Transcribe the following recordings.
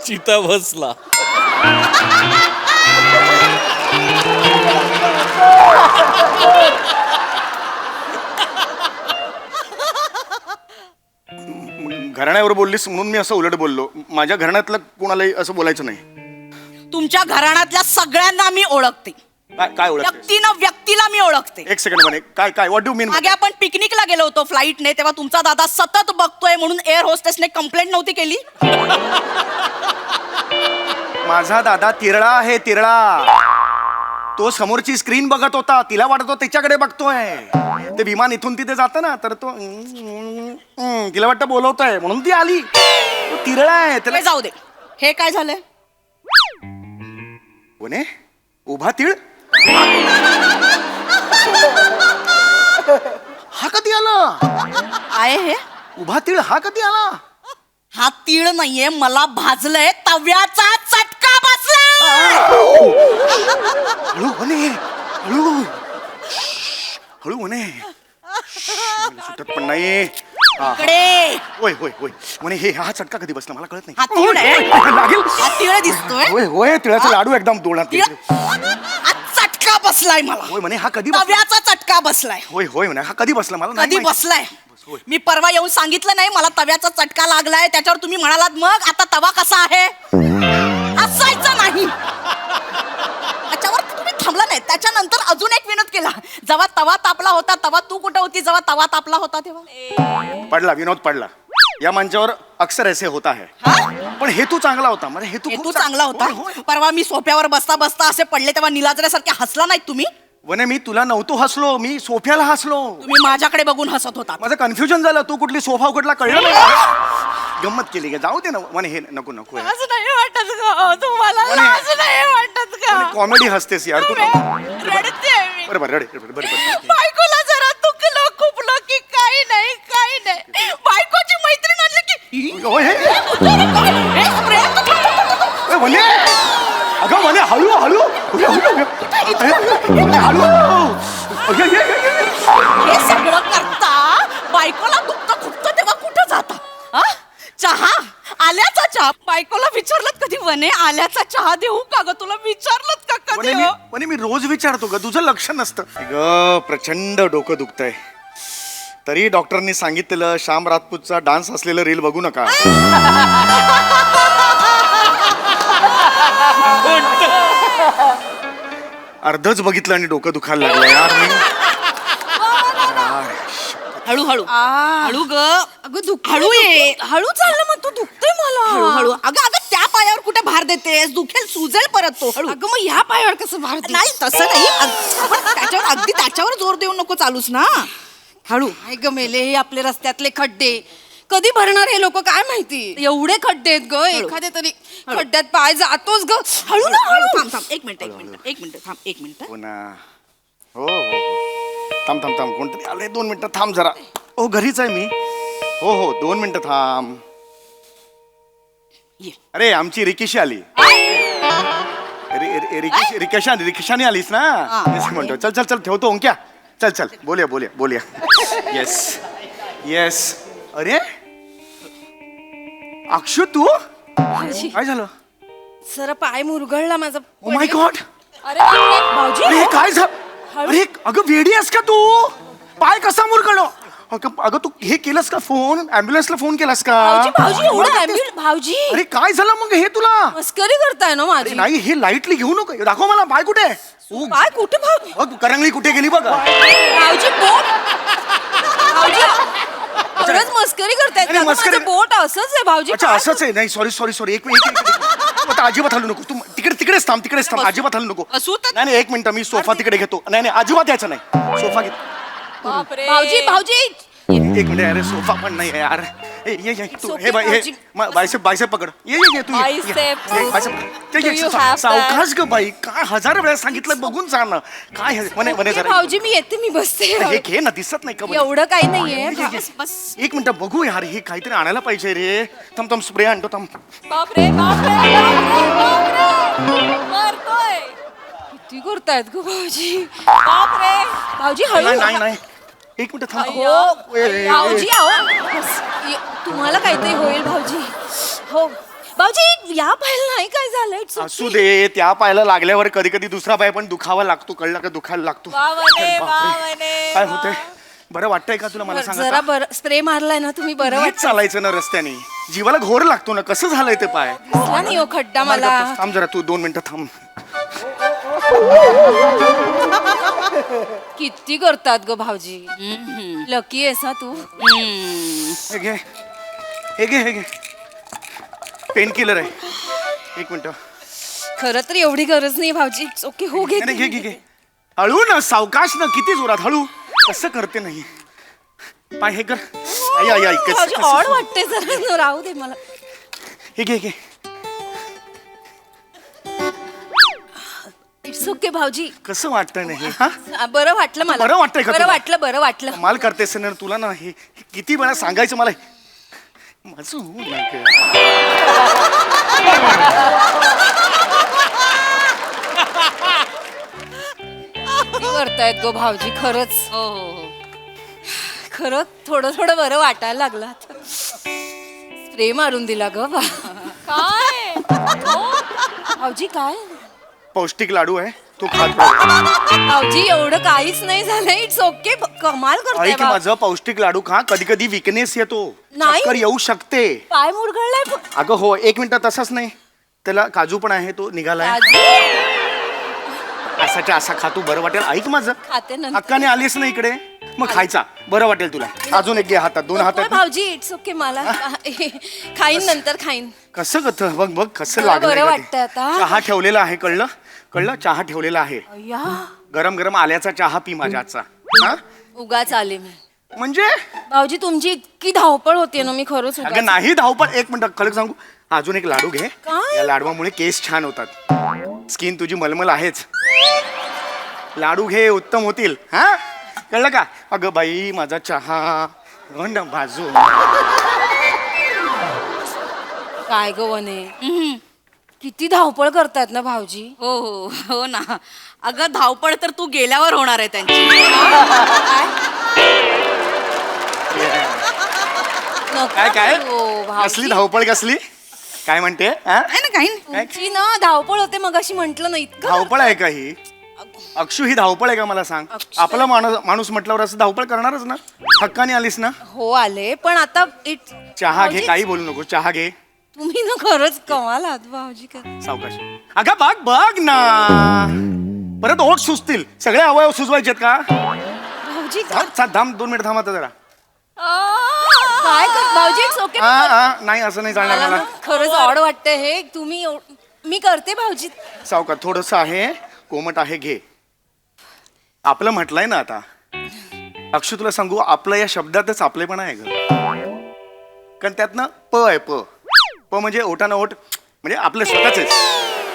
चिता बसला. घराण्यावर बोललीस म्हणून मी असं उलट बोललो. माझ्या घराण्यातलं कोणालाही असं बोलायचं नाही. तुमच्या घराण्यातल्या सगळ्यांना मी ओळखते. काय ओळखतेस? व्यक्तीला मी ओळखते. एक सेकंड म्हणे. काय व्हॉट डू मीन? मागे आपण पिकनिकला गेलो होतो फ्लाईटने, तेव्हा तुमचा दादा सतत बघतोय म्हणून एअर होस्टेसने कंप्लेंट नव्हती केली. माझा दादा तिरळा आहे, तिरळा. तो समोरची स्क्रीन बघत होता, तिला वाटतो त्याच्याकडे बघतोय. ते विमान इथून तिथे जातं ना, तर तो तिला वाटतं बोलवतोय म्हणून ती आली. तो तिरळा आहे त्याला. जाऊ दे. हे काय झालंय? कोणे? उभा तीळ? हा कधी आला? आहे हे उभा तीळ हा कधी आला? हा तीळ नाहीये, मला भाजलंय. तव्याचा चटका बसलाय. हळू म्हणे, हळू हळू म्हणे. सुटत पण नाही. इकडे. होय होय होय म्हणे. हे हा चटका कधी बसला मला कळत नाही. हा तीळ आहे. लागेल. हा तीळ दिसतोय. होय होय तिळाचा लाडू एकदम दोडा. हा चटका बसलाय मला. होय म्हणे. हा कधी तव्याचा चटका बसलाय. होय होय म्हणे. हा कधी बसला मला नाही कधी माहिती. बसलाय? मी परवा येऊन सांगितलं नाही मला तव्याचा चटका लागलाय. त्याच्यावर तुम्ही म्हणालात मग आता तवा कसा आहे? हसायचं नाही. त्याच्यावर तुम्ही थांबला नाही. त्याच्यानंतर अजून एक विनोद केला. जेव्हा तवा तापला होता तेव्हा तू कुठे होती? जेव्हा तवा तापला होता तेव्हा पडला विनोद पडला. या मंचावर अक्सर ऐसे होता है. पण हेतू चांगला होता. म्हणजे हेतू चांगला होता. परवा मी सोफ्यावर बसता बसता असे पडले तेव्हा निलाजऱ्यासारखे हसला नाहीत तुम्ही? वने मी तुला नव्हतो हसलो, मी सोफ्याला हसलो. तुम्ही माझ्याकडे बघून हसत होता. माझं कन्फ्युजन झालं. तू कुठली सोफा उघडला कळलं नाही. गंमत केली का? जाऊ दे ना म्हणे. हे नको नको लाज नाही वाटत का तुम्हाला? लाज नाही वाटत का? कॉमेडी हसतेस यार तू. रडते मी. बरोबर बरोबर. बायकोला जरा दुखलं खुपलं की काही नाही काही नाही. बायकोची मैत्रीण आणली की म्हणे. अगं म्हणे हळू हळू हे सगळं करता. बायकोला दुखतं खुपतं तेव्हा कुठं जाता? चहा? आल्याचा चहा? बायकोला विचारलं कधी वने आल्याचा चहा देऊ का ग? तुला विचारलं का कधी? म्हणे मी रोज विचारतो ग, तुझं लक्ष नसतं. ग प्रचंड डोकं दुखतंय. तरी डॉक्टरनी सांगितलेलं श्याम राजपूतचा डान्स असलेलं रील बघू नका. अर्धच बघितलं आणि डोकं दुखायला लागलं यार मी. हळू हळू हळू ग. अगं हळू ये. हळू चाललं मग तू दुखतोय मला. हळू अगं अगं त्या पायावर कुठे भार देतेस? दुखेल सुजेल परत तो. हळू. अगं मग ह्या पायावर कसं भार? नाही तसं नाही. त्याच्यावर अगदी त्याच्यावर जोर देऊ नको चालूस ना. हळू. ग मेले हे आपले रस्त्यातले खड्डे कधी भरणार हे लोक काय माहिती? एवढे खड्डे आहेत ग. एखाद्या तरी खड्ड्यात पाय जातोच ग. हळू ना हळू. थांब थांब एक मिनिट थांब एक मिनिट. हो ना. हो थांब थांब थांब. कोणतरी आले. 2 मिनिटं थांब जरा. हो घरीच आहे मी. हो 2 मिनिटं थांब. अरे आमची रिकेशी आली. रिकेशाने आलीस ना? म्हणतो चल चल चल ठेवतो ओंक्या. चल चल बोलूया. येस. अरे अक्षु तू काय झालं? सर पाय मुरगळला माझा. Oh my God. अरे भाऊजी अरे काय झालं? अरे अगं वेडी आहेस का तू? पाय कसा मुरगळलो? अगं तू हे केलंस का? फोन ॲम्ब्युलन्सला फोन केलास का? भाऊजी अरे काय झालं मग हे तुला? मस्करी करताय ना माझी? नाही हे लाईटली घेऊ नको. दाखव मला पाय कुठे? पाय कुठे भाऊ? करंगळी कुठे गेली बघ. भाऊजी बोट. भाऊजी खरंच मस्करी करतायत. माझं बोट असंच आहे भाऊजी. अच्छा असंच आहे. नाही सॉरी एक आता अजिबात हलू नको. तू तिकडेच थांब. अजिबात हलू नको. नाही 1 मिनिट मी सोफा तिकडे घेतो. नाही अजिबात यायचं नाही. सोफा घे. भाऊजी 1 मिनिट. अरे सोफा पण नाही आहे यार. ये तू हे बायसेप पकड. ये तू सावकाश ग बाई. काय 1000 वेळा सांगितलं बघून जा ना. काय म्हणे जरा. भाऊजी मी येते. मी बसते. हे घे ना. दिसत नाही का? एवढं काही नाहीये. बस 1 मिनिट बघू यार. हे काहीतरी आणायला पाहिजे रे. थांब स्प्रे आणतो. थांब. बापरे किती करतायत ग भाऊजी? बापरे भाऊजी हळू. नाही 1 मिनिट थांब. भाऊजी तुम्हाला काहीतरी होईल भाऊजी. हो भाऊजी या पायाला नाही काय झालं It's okay. असू दे, त्या पायाला लागल्यावर कधी कधी दुसरा पाय पण दुखावा लागतो, कळला का? दुखायला लागतो. काय होतंय? बरं वाटतंय का तुला? मला सांग जरा बरं स्प्रे मारलाय ना तुम्ही, बरं नीट चालायचं ना रस्त्याने, जीवाला घोर लागतो ना. कसं झालंय ते पाय? वाटलं नाही हो खड्डा मला. थांब जरा, तू 2 मिनिटं थांब. किती करतात ग भाऊजी. लकी आहेस हा तू. हे घे, हे घे, हे घे. पेन किलर आहे. 1 मिनिट. खरं तर एवढी गरज नाही भाऊजी. ओके हो घे. घे घे घे. हळू ना, सावकाश ना. किती जोरात? हळू. कसं करते नाही पाय हे कर. आई आई आई भाऊजी ऑड वाटते जरा, राहू दे मला. हे घे घे. इट्स ओके भाऊजी. कसं वाटतंय नाही? हा, बरं वाटलं मला. बरं वाटतंय का बरं तुला? वाटलं, बरं वाटलं. कमाल करतेस ना तुला ना. हे किती वेळा सांगायचं मला. माझं होऊ नका. किती करतायत गो भाऊजी खरंच. हो खरंच थोडं थोडं बरं वाटायला लागलं. स्प्रे मारून दिला ग काय भाऊजी. काय पौष्टिक लाडू आहे, तू खात राह. भाऊजी एवढं काहीच नाही झालं. It's okay. कमाल करताय ऐक माझं, पौष्टिक लाडू खा. कधी कधी विकनेस येतो, नाही. चक्कर येऊ शकते. पाय मुरगळलाय. अगं हो, 1 मिनिट. तसाच नाही, त्याला काजू पण आहे, तो निघालाय. असाच्या असा खा, तू बरं वाटेल. ऐक माझं, खाते नंतर. हक्काने आलीस ना इकडे, मग खायचा, बरं वाटेल तुला. अजून एक घे हातात, 2 हातात. भाऊजी इट्स ओके. मला खाईन नंतर खाईन. कसं गत बघ बघ कसं मला बरं लागलं. वाटतंय आता. चहा ठेवलेला आहे, कळलं कळलं. चहा ठेवलेला आहे, अय्या, गरम गरम आल्याचा चहा पी माझ्या हातचा. हा उगाच आले मी. म्हणजे भाऊजी तुमची इतकी धावपळ होते ना, मी खरंच अगं उगाच. नाही धावपळ. 1 मिनिट खरं सांगू, अजून एक लाडू घे. काय? या लाडवामुळे केस छान होतात. स्किन तुझी मलमल आहेच. लाडू घे, उत्तम होतील. हा कळलं का? अगं बाई माझा चहा बाजू. काय ग वने, किती धावपळ करतायत ना भाऊजी. हो हो हो ना. अगं धावपळ तर तू गेल्यावर होणार आहे त्यांची. काय काय हो, भाऊजी. कसली धावपळ कसली? काय म्हणते? हा? नाही ना काही नाही. तुमची ना धावपळ होते, मग अशी म्हंटल ना. इतकं धावपळ आहे का ही? अक्षू, ही धावपळ आहे का मला सांग? अक्षू. आपला माणूस म्हटल्यावर असं धावपळ करणारच ना. हक्काने आलीस ना. हो आले, पण आता चहा घे, काही बोलू नको. चहा घे. तुम्ही ना खरंच कमाल आहात भाऊजी. सावकाश. अगं बघ बघ ना, परत ओठ सुचतील. सगळे अवयव सुचवायचेत का? भाऊजी थांब 2 मिनिट थांब आता जरा. काय कर भाऊजी. It's okay. नाही असं नाही चालणार मला मला. ना खरंच ऑड वाटतंय हे. तुम्ही मी करते भाऊजी. सावकाश, थोडस आहे, कोमट आहे, घे. आपलं म्हटलंय ना आता. अक्षू तुला सांगू, आपलं या शब्दातच आपलेपणा आहे ग. कारण त्यातनं प आहे. प म्हणजे ओटाना ओट, म्हणजे आपलं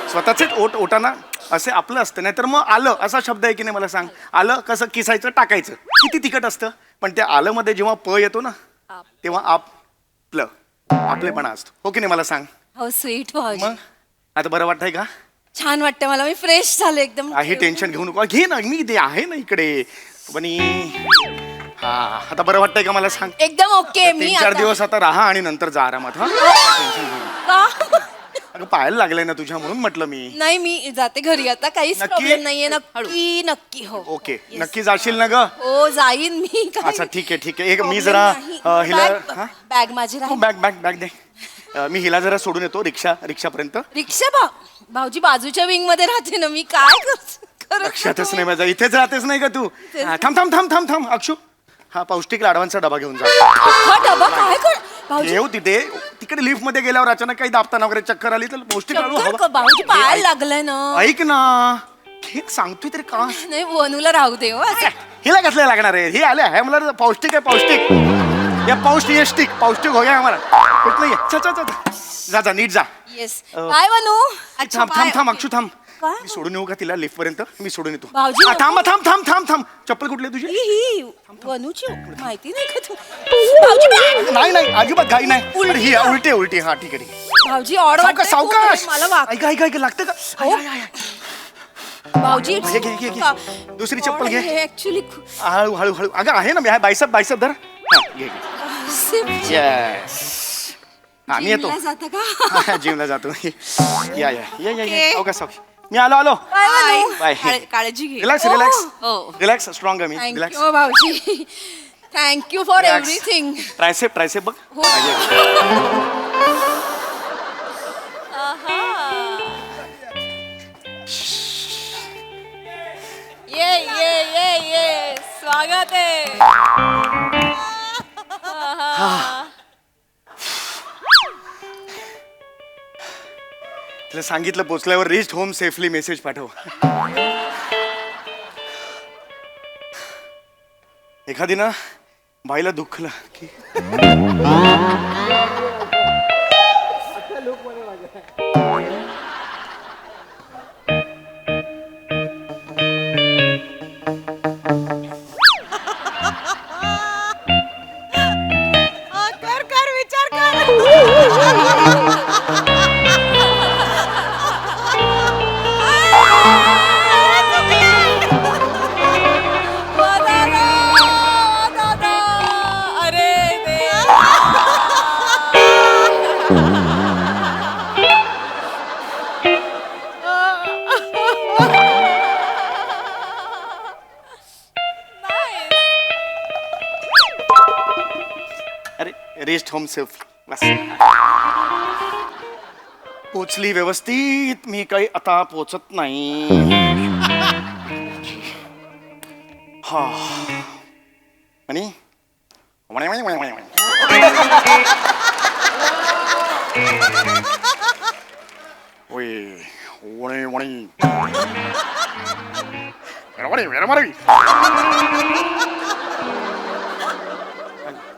स्वतःचेच ओट ओटाना असे आपलं असतं. नाहीतर मग आलं असा शब्द आहे की नाही? मला सांग, आलं कसं किसायचं, टाकायचं, किती तिखट असतं. पण त्या आलं मध्ये जेव्हा प येतो ना, तेव्हा आपलेपणा असतो. हो की नाही? मला सांग. हो स्वीट भाऊजी. मग आता बरं वाटतंय का? छान वाटतंय मला. मी फ्रेश झाले एकदम. काही टेन्शन घेऊ नको. घे ना, मी ते आहे ना इकडे. पण हा, आता बरं वाटतंय का? मला सांग. एकदम ओके. मी 3-4 दिवस आता राहा आणि नंतर जा आरामात. हा, टेन्शन घेऊ नको. अगं पाहायला लागलंय ना तुझ्या, म्हणून म्हटलं मी. नाही मी जाते घरी आता. काहीच नक्की? प्रॉब्लेम नाहीये. नक्की नक्की. हो ओके, नक्की जाशील ना ग? हो जाईन मी. अच्छा ठीक आहे ठीक आहे. एक मी जरा हिला बॅग माझी राहील. बॅग दे. मी हिला जरा सोडून येतो रिक्षापर्यंत. रिक्षा भाऊजी बाजूच्या विंग मध्ये राहते ना मी. काय करत लक्षातच नाही माझा. इथेच राहतेस नाही का तू? हा, थांब अक्षू. हा पौष्टिक लाडवांचा डबा घेऊन जा. अख्खा डबा काय कर भाऊजी. येऊ तिथे. तिकडे लिफ्ट मध्ये गेल्यावर अचानक काही दाबताना वगैरे चक्कर आली तर पौष्टिक लाडू हवा. भाऊजी पाहायला लागलाय ना. ऐक ना, ठीक सांगतोय तरी का? नाही वनूला राहू दे. हो हिला कसले लागणार आहे? हे आले आहे मला पौष्टिक आहे. पौष्टिक या पौष्टिक हो गया हमारा. कुठलं ये? जा नीट जा. येस. काय वनू. थांब अक्षू थांब. काय? मी सोडून येऊ का तिला लिफ्ट पर्यंत? मी सोडून येतो. भाऊजी, हा, थांब. चप्पल कुठली आहे तुझी? ही वनूची माहिती नाही का तू? भाऊजी नाही अजिबात घाई नाही. अरे, ही उलटी. हा ठीक आहे. भाऊजी ऑर्ड सावकाश. मला वाग. ऐक लागतं का? भाऊजी घे. दुसरी चप्पल घे. ऍक्च्युली हळू. अगं आहे ना, बायसेप धर. हा, घे. Yes. आम्ही येतो जिमला जाता का? जिमला जातो या या या या Okay. अवकाश मी आलो बाय काळजी घे रिलॅक्स Oh. रिलॅक्स हो रिलॅक्स स्ट्रॉंग आहे मी रिलॅक्स थँक्यू भाऊजी थँक्यू फॉर एव्हरीथिंग. ट्रायसेप बघ हो. ये स्वागत आहे. तिला सांगितलं पोचल्यावर रिस्ट होम सेफली मेसेज पाठव. एखादी ना बाईला दुखलं की कर विचार कर. दादा अरे अरे रेस्ट होम सेफ बस पोचली व्यवस्थित मी काही आता पोचत नाही. हा आणि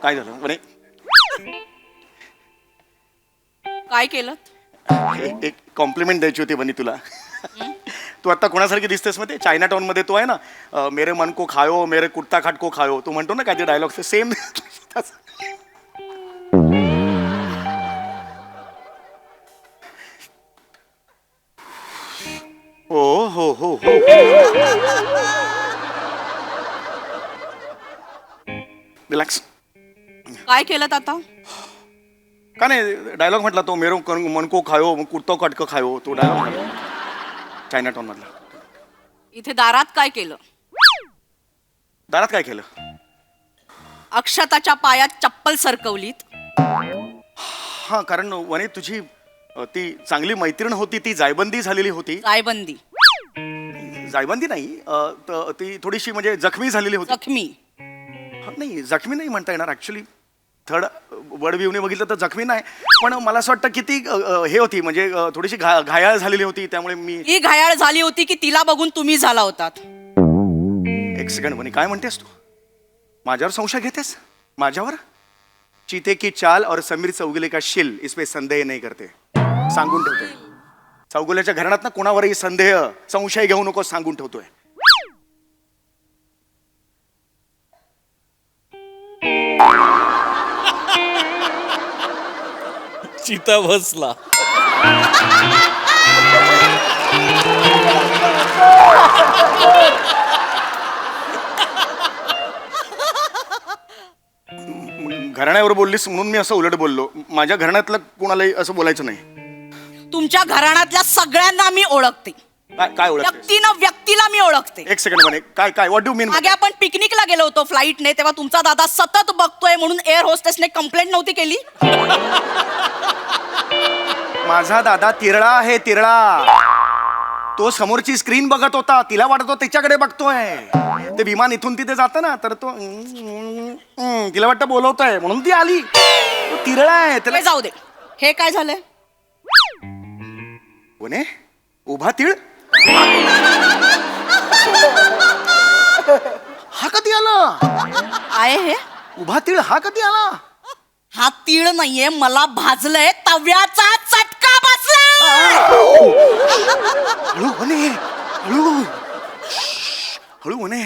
काय झालं म्हणे काय केलं एक कॉम्प्लिमेंट द्यायची होती बनी तुला. तू आता कोणासारखी दिसतेस मग ते चायना टाउन मध्ये तो आहे ना मेरे मन को खायो मेरे कुर्ता खाट को खायो तू म्हणतो ना काय ते डायलॉग सेम. हो रिलॅक्स. काय केलं आता का नाही डायलॉग म्हटला तो मेरो मन को खायो कुर्ता खाट को खायो तो डायलॉग म्हटला चायना टाउन मधला. इथे दारात काय केलं दारात काय केलं अक्षताच्या पायात चप्पल सरकवलीत. हा कारण वने तुझी ती चांगली मैत्रीण होती ती जायबंदी झालेली होती. जायबंदी जायबंदी नाही ती थोडीशी म्हणजे जखमी झालेली होती. जखमी नाही जखमी नाही म्हणता येणार ऍक्च्युली थर्ड वर्ड व्ह्यूने बघितलं तर जखमी नाही पण मला असं वाटतं की ती हे होती म्हणजे थोडीशी घायाळ झालेली होती त्यामुळे मी. ही घायाळ झाली होती की तिला बघून तुम्ही झाला होतात. एक सेकंड म्हणे काय म्हणतेस तू माझ्यावर संशय घेतेस माझ्यावर. चीते की चाल और समीर चौगुले का शिल इसमें संदेह नाही करते सांगून ठेवतोय. चौगुल्याच्या घराण्यात ना कोणावरही संशय घेऊ नको सांगून ठेवतोय. चिता बसला. घराण्यावर बोललीस म्हणून मी असं उलट बोललो. माझ्या घराण्यातलं कोणालाही असं बोलायचं नाही. तुमच्या घराण्यातल्या सगळ्यांना मी ओळखते. काय ओळख व्यक्तीला मी ओळखते. एक सेकंड म्हणे काय व्हॉट डू मीन. मागे आपण पिकनिकला गेलो होतो फ्लाईटने तेव्हा तुमचा दादा सतत बघतोय म्हणून एअर होस्टेसने कंप्लेंट नव्हती केली. माझा दादा तिरळा आहे तिरळा. तो समोरची स्क्रीन बघत होता तिला वाटतो त्याच्याकडे बघतोय. ते विमान इथून तिथे जातं ना तर तो तिला वाटतं बोलवतोय म्हणून ती आली. तो तिरळा आहे त्याला. हे जाऊ दे हे काय झालंय कोणे उभा तिळ हा कधी आला. आहे हे उभा तिळ हा कधी आला. हा तीळ नाहीये मला भाजलंय तव्याचा चटका बसला. हळू म्हणे हळू म्हणे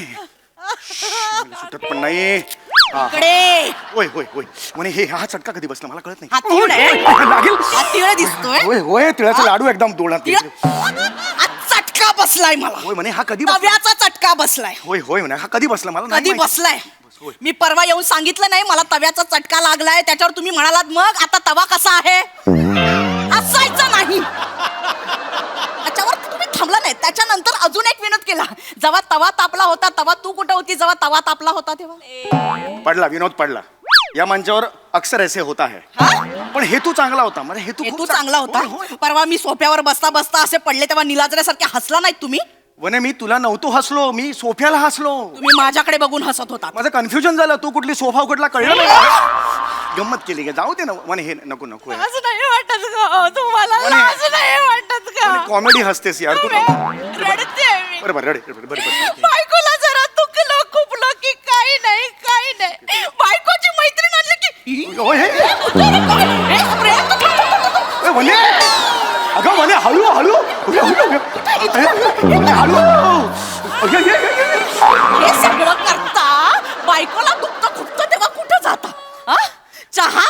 सुटत पण नाही. इकडे होय होय होय म्हणे हे हा चटका कधी बसला मला कळत नाही. हा तीळ आहे. लागेल हा तीळ दिसतोय. होय होय तिळाचा लाडू एकदम तोंडात. तीळ हा चटका बसलाय मला. होय म्हणे हा कधी तव्याचा चटका बसलाय. होय होय म्हणे हा कधी बसला मला नाही कधी माहिती. बसलाय मी परवा येऊन सांगितलं नाही मला तव्याचा चटका लागलाय त्याच्यावर तुम्ही म्हणालात मग आता तवा कसा आहे असायचा नाही त्याच्यावर तुम्ही थांबला नाही त्याच्यानंतर अजून एक विनोद केला जेव्हा तवा तापला होता तेव्हा तू कुठं होती जेव्हा तवा तापला होता तेव्हा पडला विनोद पडला या मंचावर अक्सर ऐसे होता है पण हेतू चांगला होता म्हणजे हेतू चांगला होता परवा मी सोफ्यावर बसता बसता असे पडले तेव्हा निलाजऱ्यासारखे हसला नाहीत तुम्ही वने मी तुला नव्हतो हसलो मी सोफ्याला हसलो तुम्ही माझ्याकडे बघून हसत होता माझं कन्फ्युजन झालं तू कुठली सोफा उघडला कळलं नाही गंमत केली का जाऊ दे ना वने हे नको नको असं नाही वाटत का तुम्हाला असं नाही वाटत का कॉमेडी हसतेस यार तू रडते मी. बरोबर रडे बरोबर बायकोला जरा दुखलं खुपलं की काही नाही बायकोची मैत्रीण आणली की वने अगं वने हळू हळू हे सगळं करता बायकोला दुखतं खुपतं तेव्हा कुठं जाता हा? चहा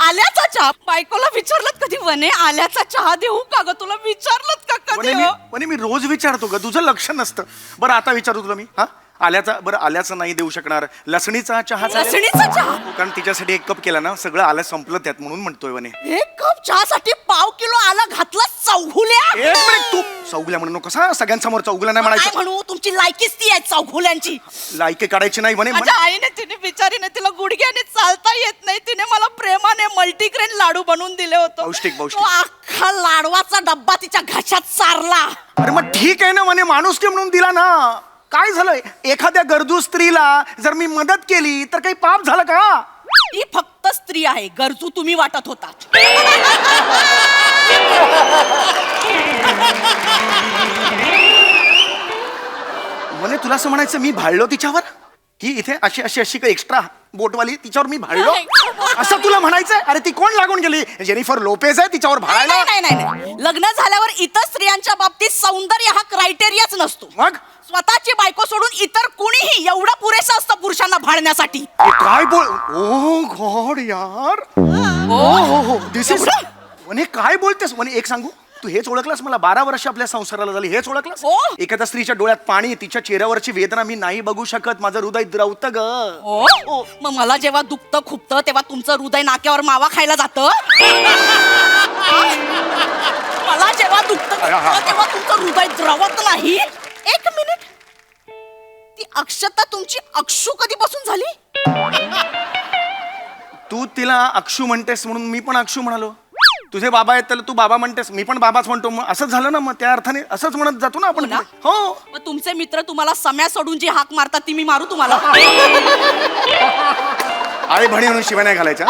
आल्याचा चहा बायकोला विचारलं कधी वने आल्याचा चहा देऊ का ग तुला विचारलं का कधी हो? वने मी रोज विचारतो का तुझं लक्ष नसतं बरं आता विचारू तुला मी हा आल्याचा बरं आल्याचं नाही देऊ शकणार लसणीचा चहा चालेल? लसणीचा चहा कारण तिच्यासाठी 1 कप केला ना सगळं आलं संपलं त्यात म्हणून म्हणतोय वने 1 कप चहासाठी पाव किलो आला घातला चौघुल्या एक मिनिट तू चौगुल्या म्हणू कसा सगळ्यांसमोर चौगुल्या नाही काय म्हणायचं म्हणू तुमची लायकीच ती आहे चौघुल्यांची लायके काढायची नाही म्हणे माझ्या आईने तिने बिचारीने तिला गुडघ्याने चालता येत नाही तिने मला प्रेमाने मल्टीग्रेन लाडू बनवून दिले होते पौष्टिक, पौष्टिक. तो अख्खा लाडवाचा डब्बा तिच्या घशात सारला अरे मग ठीक आहे ना म्हणे माणूस की म्हणून दिला ना काय झालंय एखाद्या गरजू स्त्रीला जर मी मदत केली तर काही पाप झालं का ती फक्त स्त्री आहे गरजू तुम्ही वाटत होता म्हणे तुला असं म्हणायचं मी भाळलो तिच्यावर की इथे अशी अशी अशी काही एक्स्ट्रा बोटवाली तिच्यावर मी भाळलो असं तुला म्हणायचंय अरे ती कोण लागून गेली जेनिफर लोपेज आहे तिच्यावर भाळायला नाही लग्न झाल्यावर इतर स्त्रियांच्या बाबतीत सौंदर्य हा क्रायटेरियाच नसतो मग स्वतःची बायको सोडून इतर कुणीही एवढं पुरेसं असतं पुरुषांना भाळण्यासाठी हे काय बोल ओ गॉड यार हो दिस इज म्हणे काय बोलतेस म्हणे एक सांगू तू हेच ओळखलास मला 12 वर्ष आपल्या संसाराला झाली हेच ओळखलास हो. एखाद्या स्त्रीच्या डोळ्यात पाणी तिच्या चेहऱ्यावरची वेदना मी नाही बघू शकत माझं हृदय द्रवतं ग हो मग मला जेव्हा दुखतं खुपतं तेव्हा तुमचं हृदय नाक्यावर मावा खायला जातं मला जेव्हा दुखतं खुपतं तेव्हा तुमचं हृदय द्रवत नाही 1 मिनिट ती अक्षता तुमची अक्षू कधीपासून झाली तू तिला अक्षू म्हणतेस म्हणून मी पण अक्षू म्हणालो तुझे बाबा आहेत त्याला तू बाबा म्हणतेस मी पण बाबाच म्हणतो मग असंच झालं ना मग त्या अर्थाने असंच म्हणत जातो ना आपण हो मग तुमचे मित्र तुम्हाला सम्या सोडून जी हाक मारतात ती मी मारू तुम्हाला आई बहिणी म्हणून शिवाय नाही घालायच्या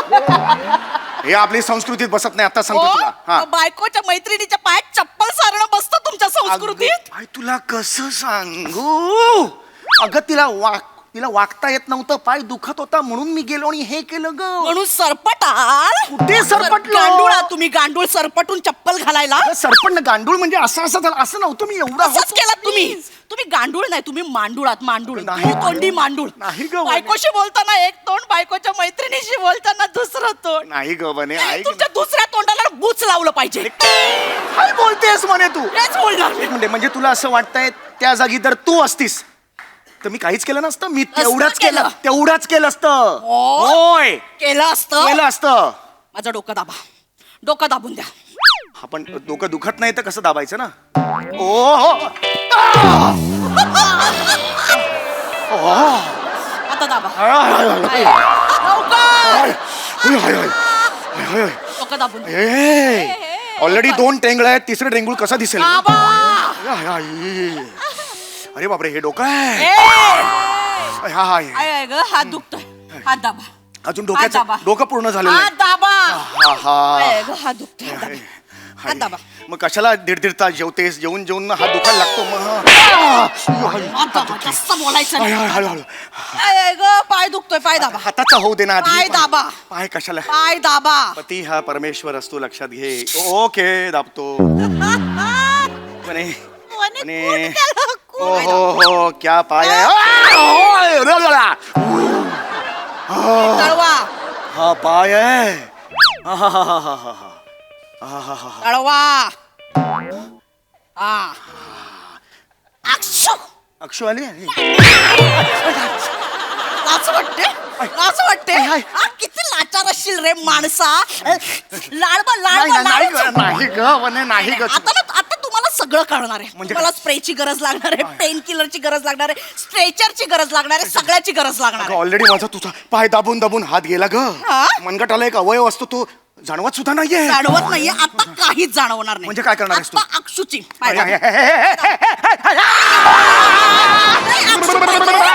हे आपली संस्कृतीत बसत नाही आता सांगतो तुला हा बायकोच्या मैत्रिणीच्या पायात चप्पल सारणं बसतं तुमच्या संस्कृतीत आई तुला कसं सांगू अगं तिला वागता येत नव्हतं पाय दुखत होता म्हणून मी गेलो आणि हे केलं ग म्हणून सरपटाल कुठे सरपटलो? गांडूळ तुम्ही गांडूळ सरपटून चप्पल घालायला सरपण गांडूळ म्हणजे असं झालं असं नव्हतं मी एवढा असंच केलं तुम्ही गांडूळ नाही तुम्ही मांडूळात मांडूळ नाही. तोंडी मांडूळ नाही ग, बायकोशी बोलताना एक तोंड बायकोच्या मैत्रिणीशी बोलताना दुसरं तोंड नाही ग बने ऐक तुमच्या दुसऱ्या तोंडाला बूच लावलं पाहिजे काय बोलतेस म्हणे तू हेच बोलणार मी. एक मिनिट म्हणजे तुला असं वाटतंय त्या जागी जर तू असतीस तर मी काहीच केलं नसतं मी तेवढंच केलं असतं होय केलं केलं असतं माझं डोकं दाबून द्या आपण डोकं दुखत नाही तर कसं दाबायचं ना ओ हो आता दाबा डोकं दाबून द्या. ऑलरेडी 2 टेंगळ आहेत तिसरं टेंगूळ कसं दिसेल दाबा. अरे बापरे हे डोकं आहे हा हा आय ग हात दुखतोय हात दाबा अजून हात दाबा. डोकं पूर्ण झालेलं हात दाबा हा आय ग हात दुखतोय हात दाबा. हात दाबा मग कशाला 1.5 तास जेवतेस जेवून हात दुखायला लागतो मग हात दाबा जास्त बोलायचं नाही. हळूहळू आय ग पाय दुखतोय पाय दाबा हाताचा होऊ दे ना आधी. पाय दाबा. पाय कशाला पाय दाबा पती हा परमेश्वर असतो लक्षात घे ओके दाबतो म्हणे हो क्या पाय आहे तळवा हा पाय आहे तळवा हा अक्षु अक्षू आली लाज वाटते लाज वाटते हाय, हाय. हा, किती लाचार असशील रे माणसा लाडबा नाही लाडबा नाही ग, लाडबा. नाही ग वने नाही ग आता तुम्हाला सगळं कळणार आहे म्हणजे तुम्हाला स्प्रेची गरज लागणार आहे पेन किलरची गरज लागणार आहे स्ट्रेचरची गरज लागणार आहे सगळ्याची गरज लागणार आहे ऑलरेडी माझा तुझा पाय दाबून दाबून हात गेला ग हा? मनगटाला एक अवयव असतो तो जाणवत सुद्धा नाहीये जाणवत नाहीये आता काहीच जाणवणार नाही म्हणजे काय करणार आहेस तू? आता अक्षूची पाय हे, हे, दाबा. हे, हे, हे, हे, हे, हे. नाही, अक्षू पाय दाबा.